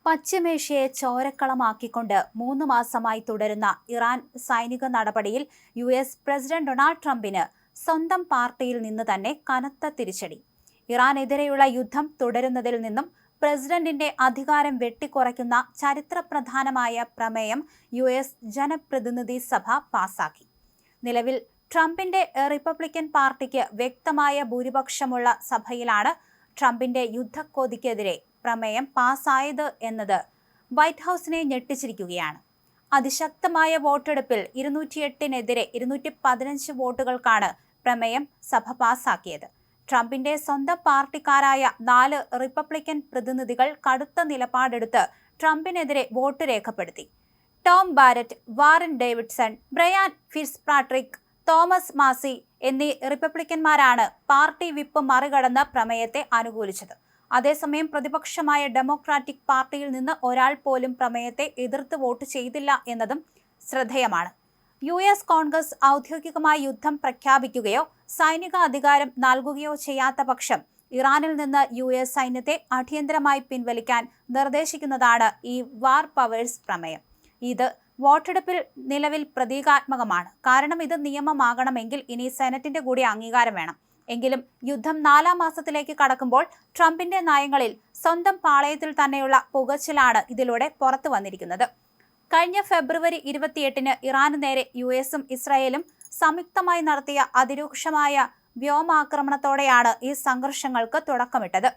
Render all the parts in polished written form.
പശ്ചിമേഷ്യയെ ചോരക്കളമാക്കിക്കൊണ്ട് 3 മാസമായി തുടരുന്ന ഇറാൻ സൈനിക നടപടിയിൽ പ്രസിഡന്റ് ഡൊണാൾഡ് ട്രംപിന് സ്വന്തം പാർട്ടിയിൽ നിന്ന് തന്നെ കനത്ത തിരിച്ചടി. ഇറാനെതിരെയുള്ള യുദ്ധം തുടരുന്നതിൽ നിന്നും പ്രസിഡന്റിന്റെ അധികാരം വെട്ടിക്കുറയ്ക്കുന്ന ചരിത്രപ്രധാനമായ പ്രമേയം ജനപ്രതിനിധി സഭ പാസാക്കി. നിലവിൽ ട്രംപിന്റെ റിപ്പബ്ലിക്കൻ പാർട്ടിക്ക് വ്യക്തമായ ഭൂരിപക്ഷമുള്ള സഭയിലാണ് ട്രംപിന്റെ യുദ്ധക്കൊതിക്കെതിരെ പ്രമേയം പാസ്സായത് എന്നത് വൈറ്റ് ഹൗസിനെ ഞെട്ടിച്ചിരിക്കുകയാണ്. അതിശക്തമായ വോട്ടെടുപ്പിൽ 208-നെതിരെ 215 വോട്ടുകൾക്കാണ് പ്രമേയം സഭ പാസാക്കിയത്. ട്രംപിന്റെ സ്വന്തം പാർട്ടിക്കാരായ 4 റിപ്പബ്ലിക്കൻ പ്രതിനിധികൾ കടുത്ത നിലപാടെടുത്ത് ട്രംപിനെതിരെ വോട്ട് രേഖപ്പെടുത്തി. Tom Barrett, Warren Davidson, Brian Fitzpatrick, Thomas Massie എന്നീ റിപ്പബ്ലിക്കന്മാരാണ് പാർട്ടി വിപ്പ് മറികടന്ന് പ്രമേയത്തെ അനുകൂലിച്ചത്. അതേസമയം പ്രതിപക്ഷമായ ഡെമോക്രാറ്റിക് പാർട്ടിയിൽ നിന്ന് ഒരാൾ പോലും പ്രമേയത്തെ എതിർത്ത് വോട്ട് ചെയ്തില്ല എന്നതും ശ്രദ്ധേയമാണ്. കോൺഗ്രസ് ഔദ്യോഗികമായി യുദ്ധം പ്രഖ്യാപിക്കുകയോ സൈനിക അധികാരം നൽകുകയോ ചെയ്യാത്ത പക്ഷം ഇറാനിൽ നിന്ന് സൈന്യത്തെ അടിയന്തരമായി പിൻവലിക്കാൻ നിർദ്ദേശിക്കുന്നതാണ് ഈ വാർ പവേഴ്സ് പ്രമേയം. ഇത് വോട്ടെടുപ്പിൽ നിലവിൽ പ്രതീകാത്മകമാണ്. കാരണം ഇത് നിയമമാകണമെങ്കിൽ ഇനി സെനറ്റിന്റെ കൂടി അംഗീകാരം വേണം. എങ്കിലും യുദ്ധം 4-ാം മാസത്തിലേക്ക് കടക്കുമ്പോൾ ട്രംപിന്റെ നയങ്ങളിൽ സ്വന്തം പാളയത്തിൽ തന്നെയുള്ള പുകച്ചിലാണ് ഇതിലൂടെ പുറത്തു വന്നിരിക്കുന്നത്. കഴിഞ്ഞ ഫെബ്രുവരി 28-ന് ഇറാന് നേരെ യുഎസും ഇസ്രായേലും സംയുക്തമായി നടത്തിയ അതിരൂക്ഷമായ വ്യോമാക്രമണത്തോടെയാണ് ഈ സംഘർഷങ്ങൾക്ക് തുടക്കമിട്ടത്.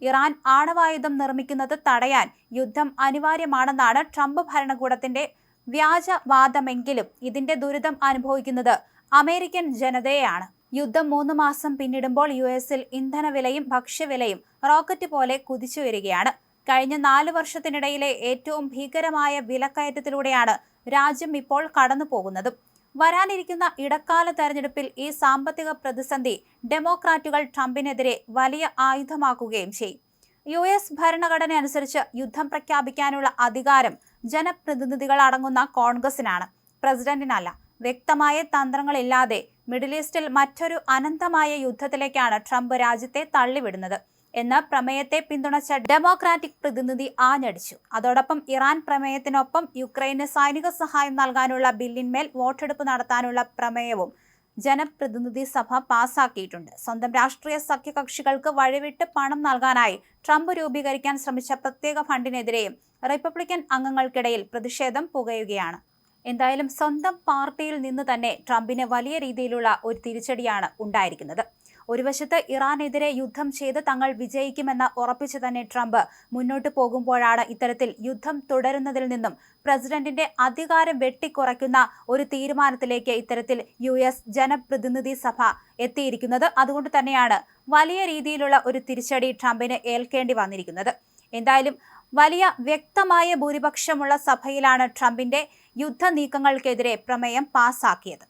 ഇറാൻ ആണവായുധം നിർമ്മിക്കുന്നത് തടയാൻ യുദ്ധം അനിവാര്യമാണെന്നാണ് ട്രംപ് ഭരണകൂടത്തിന്റെ വ്യാജവാദമെങ്കിലും ഇതിന്റെ ദുരിതം അനുഭവിക്കുന്നത് അമേരിക്കൻ ജനതയെയാണ്. യുദ്ധം 3 മാസം പിന്നിടുമ്പോൾ യുഎസിൽ ഇന്ധനവിലയും ഭക്ഷ്യവിലയും റോക്കറ്റ് പോലെ കുതിച്ചുയരുകയാണ്. കഴിഞ്ഞ 4 വർഷത്തിനിടയിലെ ഏറ്റവും ഭീകരമായ വിലക്കയറ്റത്തിലൂടെയാണ് രാജ്യം ഇപ്പോൾ കടന്നു പോകുന്നതും. വരാനിരിക്കുന്ന ഇടക്കാല തെരഞ്ഞെടുപ്പിൽ ഈ സാമ്പത്തിക പ്രതിസന്ധി ഡെമോക്രാറ്റുകൾ ട്രംപിനെതിരെ വലിയ ആയുധമാക്കുകയും ചെയ്യും. ഭരണഘടന അനുസരിച്ച് യുദ്ധം പ്രഖ്യാപിക്കാനുള്ള അധികാരം ജനപ്രതിനിധികൾ അടങ്ങുന്ന കോൺഗ്രസിനാണ്, പ്രസിഡന്റിനല്ല. വ്യക്തമായ തന്ത്രങ്ങളില്ലാതെ മിഡിൽ ഈസ്റ്റിൽ മറ്റൊരു അനന്തമായ യുദ്ധത്തിലേക്കാണ് ട്രംപ് രാജ്യത്തെ തള്ളിവിടുന്നത് എന്ന് പ്രമേയത്തെ പിന്തുണച്ച ഡെമോക്രാറ്റിക് പ്രതിനിധി ആഞ്ഞടിച്ചു. അതോടൊപ്പം ഇറാൻ പ്രമേയത്തിനൊപ്പം യുക്രൈന് സൈനിക സഹായം നൽകാനുള്ള ബില്ലിന്മേൽ വോട്ടെടുപ്പ് നടത്താനുള്ള പ്രമേയവും ജനപ്രതിനിധി സഭ പാസാക്കിയിട്ടുണ്ട്. സ്വന്തം രാഷ്ട്രീയ സഖ്യകക്ഷികൾക്ക് വഴിവിട്ട് പണം നൽകാനായി ട്രംപ് രൂപീകരിക്കാൻ ശ്രമിച്ച പ്രത്യേക ഫണ്ടിനെതിരെയും റിപ്പബ്ലിക്കൻ അംഗങ്ങൾക്കിടയിൽ പ്രതിഷേധം പുകയുകയാണ്. എന്തായാലും സ്വന്തം പാർട്ടിയിൽ നിന്ന് തന്നെ ട്രംപിന് വലിയ രീതിയിലുള്ള ഒരു തിരിച്ചടിയാണ് ഉണ്ടായിരിക്കുന്നത്. ഒരു വശത്ത് ഇറാനെതിരെ യുദ്ധം ചെയ്ത് തങ്ങൾ വിജയിക്കുമെന്ന് ഉറപ്പിച്ചു തന്നെ ട്രംപ് മുന്നോട്ട് പോകുമ്പോഴാണ് ഇത്തരത്തിൽ യുദ്ധം തുടരുന്നതിൽ നിന്നും പ്രസിഡന്റിന്റെ അധികാരം വെട്ടിക്കുറയ്ക്കുന്ന ഒരു തീരുമാനത്തിലേക്ക് ഇത്തരത്തിൽ ജനപ്രതിനിധി സഭ എത്തിയിരിക്കുന്നത്. അതുകൊണ്ട് തന്നെയാണ് വലിയ രീതിയിലുള്ള ഒരു തിരിച്ചടി ട്രംപിന് ഏൽക്കേണ്ടി വന്നിരിക്കുന്നത്. എന്തായാലും വലിയ വ്യക്തമായ ഭൂരിപക്ഷമുള്ള സഭയിലാണ് ട്രംപിന്റെ യുദ്ധ നീക്കങ്ങൾക്കെതിരെ പ്രമേയം പാസാക്കിയത്.